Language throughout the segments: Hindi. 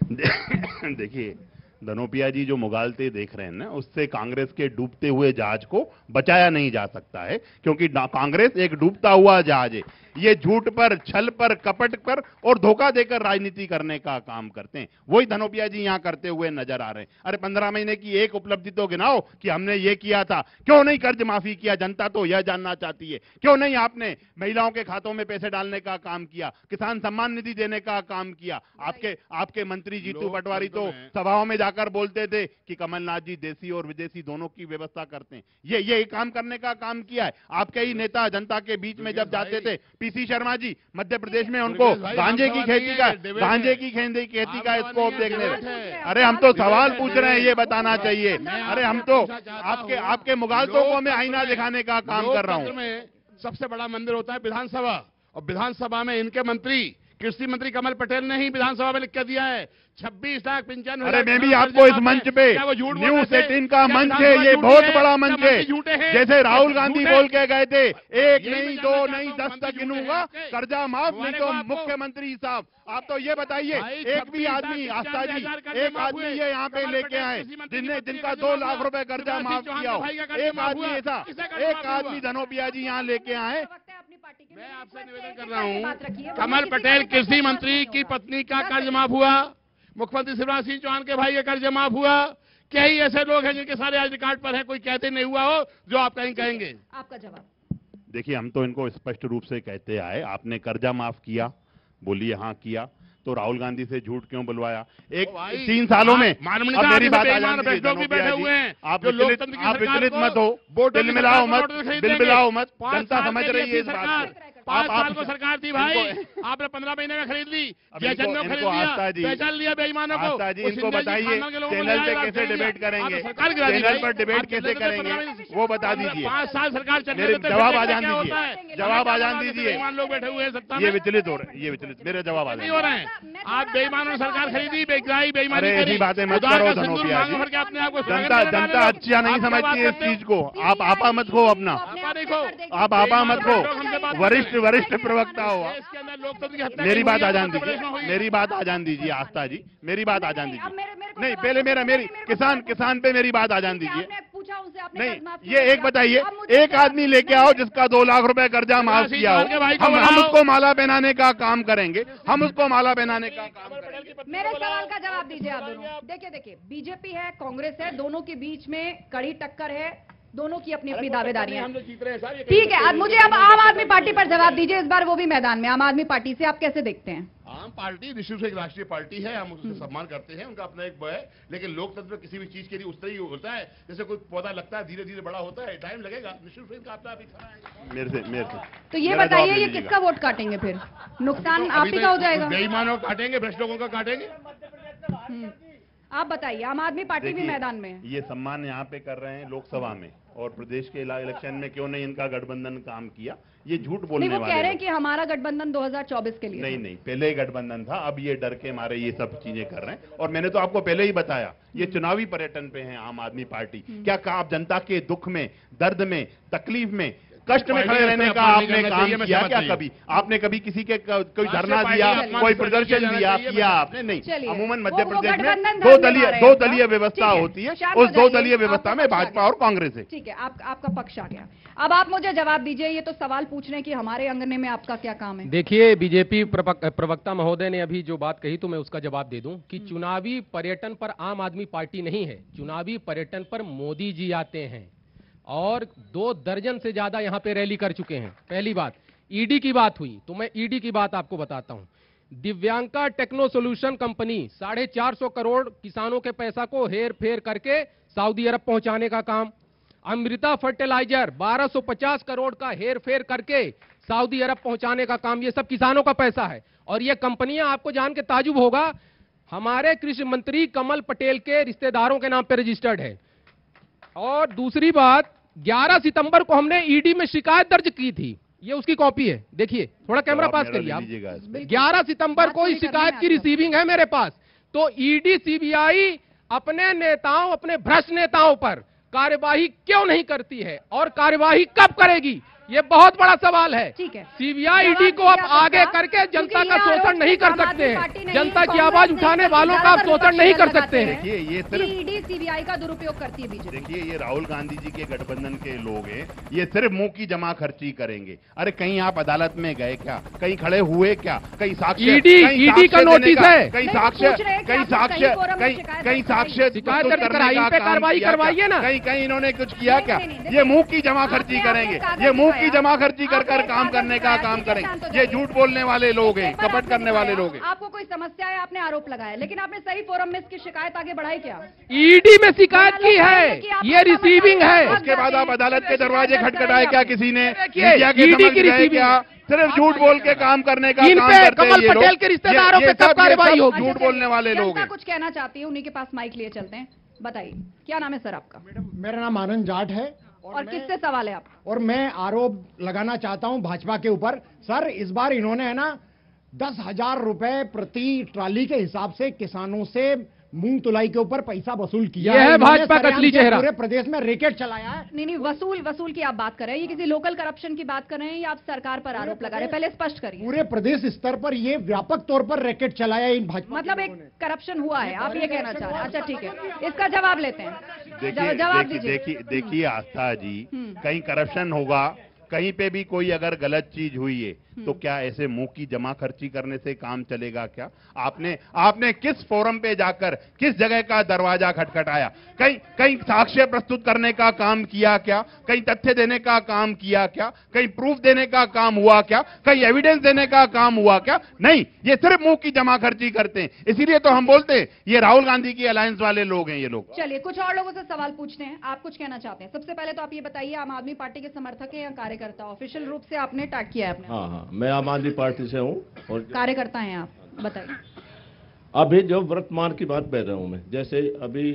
देखिए, धनोपिया जी जो मुगालते देख रहे हैं ना, उससे कांग्रेस के डूबते हुए जहाज को बचाया नहीं जा सकता है, क्योंकि कांग्रेस एक डूबता हुआ जहाज है। ये झूठ पर, छल पर, कपट पर और धोखा देकर राजनीति करने का काम करते हैं। वही धनोपिया जी यहां करते हुए नजर आ रहे हैं। अरे 15 महीने की एक उपलब्धि तो गिनाओ कि हमने ये किया था। क्यों नहीं कर्ज माफी किया? जनता तो यह जानना चाहती है। क्यों नहीं आपने महिलाओं के खातों में पैसे डालने का काम किया, किसान सम्मान निधि देने का काम किया? आपके मंत्री जीतू पटवारी तो सभाओं में जाकर बोलते थे कि कमलनाथ जी देसी और विदेशी दोनों की व्यवस्था करते हैं। ये काम करने का काम किया है। आपके ही नेता जनता के बीच में जब जाते थे, पीसी शर्मा जी मध्य प्रदेश में उनको गांजे की खेती का स्कोप देखने रहे। अरे हम तो सवाल पूछ रहे हैं, ये बताना चाहिए। अरे हम तो आपके मुगालतों को मैं आईना दिखाने का काम कर रहा हूँ। सबसे बड़ा मंदिर होता है विधानसभा, और विधानसभा में इनके मंत्री, कृषि मंत्री कमल पटेल ने ही विधानसभा में लिख कर दिया है 26,95,000। अरे मैं भी आपको इस मंच पे, न्यूज़ 18 का मंच है, ये बहुत बड़ा मंच है। जैसे राहुल गांधी बोल के गए थे, 1 नहीं 2 नहीं 10 तक गिनूंगा, कर्जा माफ नहीं तो मुख्यमंत्री साहब। आप तो ये बताइए, एक भी आदमी, आस्था जी, एक आदमी ये यहाँ पे लेके आए जिनका 2 लाख रुपए कर्जा माफ किया हो? एक आदमी ऐसा, एक आदमी धनोपिया जी यहाँ लेके आए। मैं आपसे निवेदन कर रहा हूँ, कमल पटेल कृषि मंत्री की पत्नी का कर्ज माफ हुआ, मुख्यमंत्री शिवराज सिंह चौहान के भाई का कर्ज माफ हुआ। क्या ही ऐसे लोग हैं जिनके सारे आज रिकॉर्ड पर हैं, कोई कहते नहीं हुआ हो जो आप कहीं कहेंगे? आपका जवाब। देखिए, हम तो इनको स्पष्ट रूप से कहते आए, आपने कर्जा माफ किया, बोलिए हाँ किया, तो राहुल गांधी से झूठ क्यों बुलवाया? 3 सालों में। अब मेरी बात आ जाती है, आप विचलित मत हो, बिलबिलाओ मत, जनता समझ रही है इस बात को। 5 साल को सरकार थी भाई, आपने 15 महीने में खरीद ली, खरीद लिया, पहचान लिया बेईमानों को। इनको बताइए चैनल पे कैसे डिबेट करेंगे, चैनल पर डिबेट कैसे करेंगे, वो बता दीजिए। 5 साल सरकार चल रही है, जवाब आ जान दीजिए, जवाब आ जान दीजिए। लोग बैठे हुए हैं सत्ता में, ये विचलित हो रहे हैं, ये विचलित, मेरे जवाब आ नहीं हो रहे हैं। आप बेईमानों ने सरकार खरीदी, बेईमानी करी, ऐसी बातें मत करो धनोपिया जी। जनता अच्छा नहीं समझती है इस चीज को। आप आपा मत खो अपना, आप आपा मत खो, वरिष्ठ प्रवक्ता हो। मेरी बात आ जान दीजिए, मेरी बात आ जान दीजिए आस्था जी, मेरी बात आ जान दीजिए। नहीं, पहले मेरी किसान पे मेरी बात आ जान दीजिए। नहीं, ये एक बताइए, एक आदमी लेके आओ जिसका 2 लाख रुपए कर्जा माफ किया हो, हम उसको माला पहनाने का काम करेंगे, हम उसको माला पहनाने का काम करेंगे। मेरे सवाल का जवाब दीजिए आप दोनों। देखिए, बीजेपी है, कांग्रेस है, दोनों के बीच में कड़ी टक्कर है, दोनों की अपनी अपनी दावेदारी है। ठीक है, अब मुझे आम आदमी पार्टी पर जवाब दीजिए, इस बार वो भी मैदान में। आम आदमी पार्टी से आप कैसे देखते हैं? आम पार्टी निश्चित से एक राष्ट्रीय पार्टी है, हम उसका सम्मान करते हैं, उनका अपना एक वो है, लेकिन लोकतंत्र में किसी भी चीज के लिए उस तरह ही होता है जैसे कोई पौधा लगता है, धीरे धीरे बड़ा होता है, टाइम लगेगा। निश्चित से इनका अपना अभी खड़ा है। मेरे से तो ये बताइए, ये किसका वोट काटेंगे फिर? नुकसान आप ही का हो जाएगा। बेईमानों काटेंगे, भ्रष्ट लोगों का काटेंगे। आप बताइए, आम आदमी पार्टी भी मैदान में है। ये सम्मान यहाँ पे कर रहे हैं लोकसभा में, और प्रदेश के इलेक्शन में क्यों नहीं इनका गठबंधन काम किया? ये झूठ बोलने वाले। वो कह रहे हैं कि हमारा गठबंधन 2024 के लिए। नहीं, पहले ही गठबंधन था, अब ये डर के मारे ये सब चीजें कर रहे हैं। और मैंने तो आपको पहले ही बताया, ये चुनावी पर्यटन पे है आम आदमी पार्टी। क्या आप जनता के दुख में, दर्द में, तकलीफ में, कष्ट में खड़े रहने का आपने काम किया क्या? कभी आपने कभी किसी के कोई धरना दिया, कोई प्रदर्शन दिया, किया आपने? नहीं। अमूमन मध्य प्रदेश में 2 दलीय व्यवस्था होती है, उस 2 दलीय व्यवस्था में भाजपा और कांग्रेस है। ठीक है, आपका पक्ष आ गया। अब आप मुझे जवाब दीजिए, ये तो सवाल पूछ रहे हैं कि हमारे अंगने में आपका क्या काम है? देखिए, बीजेपी प्रवक्ता महोदय ने अभी जो बात कही, तो मैं उसका जवाब दे दूं कि चुनावी पर्यटन पर आम आदमी पार्टी नहीं है, चुनावी पर्यटन पर मोदी जी आते हैं, और 2 दर्जन से ज्यादा यहां पे रैली कर चुके हैं। पहली बात, ईडी की बात हुई, तो मैं ईडी की बात आपको बताता हूं। Divyanka techno solution company 450 crore किसानों के पैसा को हेर फेर करके सऊदी अरब पहुंचाने का काम। अमृता फर्टिलाइजर 1250 करोड़ का हेर फेर करके सऊदी अरब पहुंचाने का काम। ये सब किसानों का पैसा है, और ये कंपनियां आपको जान के ताजुब होगा, हमारे कृषि मंत्री कमल पटेल के रिश्तेदारों के नाम पर रजिस्टर्ड है। और दूसरी बात, 11 सितंबर को हमने ईडी में शिकायत दर्ज की थी, ये उसकी कॉपी है, देखिए, थोड़ा कैमरा पास करिए आप। 11 सितंबर को इस शिकायत की रिसीविंग है मेरे पास। तो ईडी सीबीआई अपने नेताओं, अपने भ्रष्ट नेताओं पर कार्यवाही क्यों नहीं करती है, और कार्यवाही कब करेगी? ये बहुत बड़ा सवाल है। ठीक है। सीबीआई ईडी को आप आगे करके जनता का शोषण नहीं कर सकते हैं। जनता की आवाज उठाने वालों का आप शोषण नहीं कर सकते हैं। देखिए ये सिर्फ ईडी सीबीआई का दुरुपयोग करती है बीजेपी। देखिए ये राहुल गांधी जी के गठबंधन के लोग हैं, ये सिर्फ मुंह की जमा खर्ची करेंगे। अरे कहीं आप अदालत में गए क्या? कहीं खड़े हुए क्या? कहीं साक्ष्य ईडी का नोटिस है, कहीं साक्ष्य शिकायत करके कार्रवाई करवाइए ना। कहीं इन्होंने कुछ किया क्या? ये मुंह की जमा खर्ची करेंगे, ये मुंह की जमा खर्ची कर काम करने का काम करेंगे। ये झूठ बोलने वाले लोग हैं, कपट करने वाले लोग हैं। आपको कोई समस्या है, आपने आरोप लगाया, लेकिन आपने सही फोरम में इसकी शिकायत आगे बढ़ाई क्या? ईडी में शिकायत की है, ये रिसीविंग है। उसके बाद आप अदालत के दरवाजे खटखटाए क्या? किसी ने ईडी की रिसीविंग क्या? सिर्फ झूठ बोल के काम करने का इन काम पे करते हैं कमल ये लोग। पटेल के रिश्तेदारों पे सब कार्रवाई होगी। झूठ बोलने वाले लोग जनता हैं। कुछ कहना चाहती है, उन्हीं के पास माइक लिए चलते हैं। बताइए, क्या नाम है सर आपका? मेरा नाम आनंद जाट है और किससे सवाल है आपका? और मैं आरोप लगाना चाहता हूं भाजपा के ऊपर। सर, इस बार इन्होंने है ना 10,000 रुपए प्रति ट्राली के हिसाब से किसानों से मूंग तुलाई के ऊपर पैसा वसूल किया। यह है इन्होंने भाजपा का असली सरेआम से चेहरा। पूरे प्रदेश में रैकेट चलाया है। नहीं, वसूल की आप बात कर रहे हैं, ये किसी लोकल करप्शन की बात कर रहे हैं या आप सरकार पर आरोप लगा रहे हैं? पहले स्पष्ट करिए। पूरे प्रदेश स्तर पर ये व्यापक तौर पर रैकेट चलाया इन भाजपा मतलब एक करप्शन हुआ है, आप ये कहना चाह रहे हैं? अच्छा ठीक है, इसका जवाब लेते हैं। जवाब दीजिए। देखिए आस्था जी, कहीं करप्शन होगा, कहीं पे भी कोई अगर गलत चीज हुई है तो क्या ऐसे मुंह की जमा खर्ची करने से काम चलेगा क्या? आपने किस फोरम पे जाकर किस जगह का दरवाजा खटखटाया? कहीं साक्ष्य प्रस्तुत करने का काम किया क्या? कहीं तथ्य देने का काम किया क्या? कहीं प्रूफ देने का काम हुआ क्या? कहीं एविडेंस देने का काम हुआ क्या? नहीं, ये सिर्फ मुंह की जमा खर्ची करते हैं। इसीलिए तो हम बोलते हैं ये राहुल गांधी की अलायंस वाले लोग हैं ये लोग। चलिए कुछ और लोगों से सवाल पूछते हैं, आप कुछ कहना चाहते हैं? सबसे पहले तो आप ये बताइए, आम आदमी पार्टी के समर्थक हैं या कार्यकर्ता? ऑफिशियल रूप से आपने टैग किया है अपने? हाँ, मैं आम आदमी पार्टी से हूँ। और कार्यकर्ता हैं आप, बताइए। अभी जो वर्तमान की बात कर रहा हूँ मैं, जैसे अभी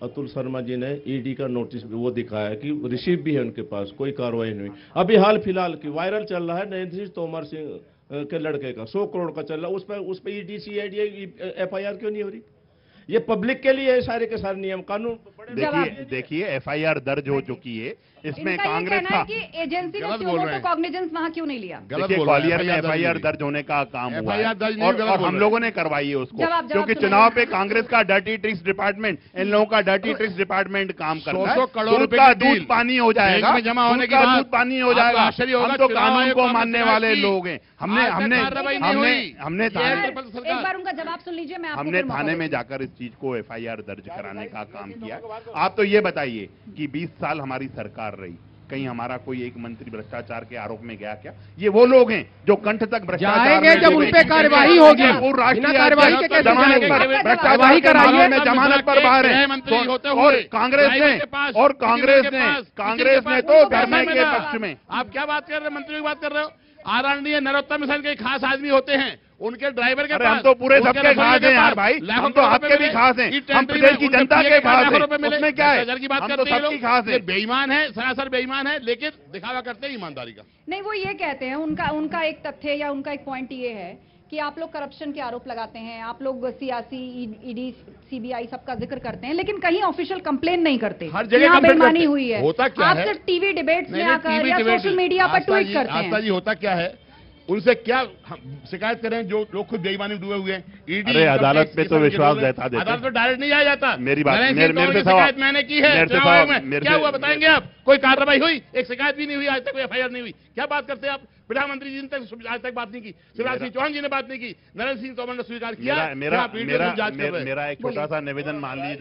अतुल शर्मा जी ने ईडी का नोटिस वो दिखाया कि रिसीव भी है उनके पास, कोई कार्रवाई नहीं हुई। अभी हाल फिलहाल की वायरल चल रहा है नरेंद्र सिंह तोमर सिंह के लड़के का 100 करोड़ का चल रहा है, उस पर ईडी सीआईडी एफआईआर क्यों नहीं हो रही? ये पब्लिक के लिए है सारे के सारे नियम कानून। देखिए एफआईआर दर्ज हो चुकी है, इसमें कांग्रेस का एजेंसी ने कॉग्निजेंस वहां क्यों नहीं लिया? देखिए ग्वालियर में एफआईआर दर्ज होने का काम हुआ है और हम लोगों ने करवाई है उसको, क्योंकि चुनाव पे कांग्रेस का डर्टी ट्रिक्स डिपार्टमेंट, इन लोगों का डर्टी ट्रिक्स डिपार्टमेंट काम करता है। 100 करोड़ रुपए का की डील दूध पानी हो जाएगा, जमा होने के बाद दूध पानी हो जाएगा। हम तो कानून को मानने वाले लोग हैं। हमने एक बार उनका जवाब सुन लीजिए, मैं हमने थाने में जाकर इस चीज को एफआईआर दर्ज कराने का काम किया। आप तो ये बताइए कि 20 साल हमारी सरकार रही, कहीं हमारा कोई एक मंत्री भ्रष्टाचार के आरोप में गया क्या? ये वो लोग हैं जो कंठ तक भ्रष्टाचार में जब उन पे कार्रवाई होगी, राष्ट्रीय जमानत पर भ्रष्टाचार के मामले में जमानत पर बाहर है। और कांग्रेस ने तो धरने के पक्ष में। आप क्या बात कर रहे हैं? मंत्री की बात कर रहे हो? आदरणीय नरोत्तम मिश्रा के खास आदमी होते हैं, उनके ड्राइवर के पास हम तो पूरे सबके खास हैं यार भाई, हम तो आपके भी खास हैं, हम प्रदेश की जनता के खास हैं। उसमें क्या है? की बात हम तो करते हैं सबकी खास है। बेईमान है, सरासर बेईमान है, लेकिन दिखावा करते हैं ईमानदारी का। नहीं, वो ये कहते हैं, उनका एक तथ्य या उनका एक पॉइंट ये है कि आप लोग करप्शन के आरोप लगाते हैं, आप लोग सियासी ईडी सीबीआई सबका जिक्र करते हैं, लेकिन कहीं ऑफिशियल कंप्लेन नहीं करते। हर जगह यहाँ कंप्लेन बेईमानी करते। हुई है। होता क्या आप है? सिर्फ टीवी डिबेट्स में आकर या सोशल मीडिया पर ट्वीट करते हैं। आस्था जी, होता क्या है? उनसे क्या शिकायत करें जो लोग खुद बेईमानी में डूबे हुए हैं? ईडी अरे अदालत पे तो विश्वास जता देते। अदालत तो डायरेक्ट नहीं आया जाता। मेरी बात मेरे से शिकायत मैंने की है, क्या हुआ बताएंगे आप? कोई कार्रवाई हुई? एक शिकायत भी नहीं हुई, आज तक कोई एफआईआर नहीं हुई। क्या बात करते हैं आप? प्रधानमंत्री जी ने आज तक बात नहीं की, शिवराज सिंह चौहान जी ने बात नहीं की, नरेंद्र सिंह तोमर ने स्वीकार किया। मेरा एक छोटा सा निवेदन मान लीजिए,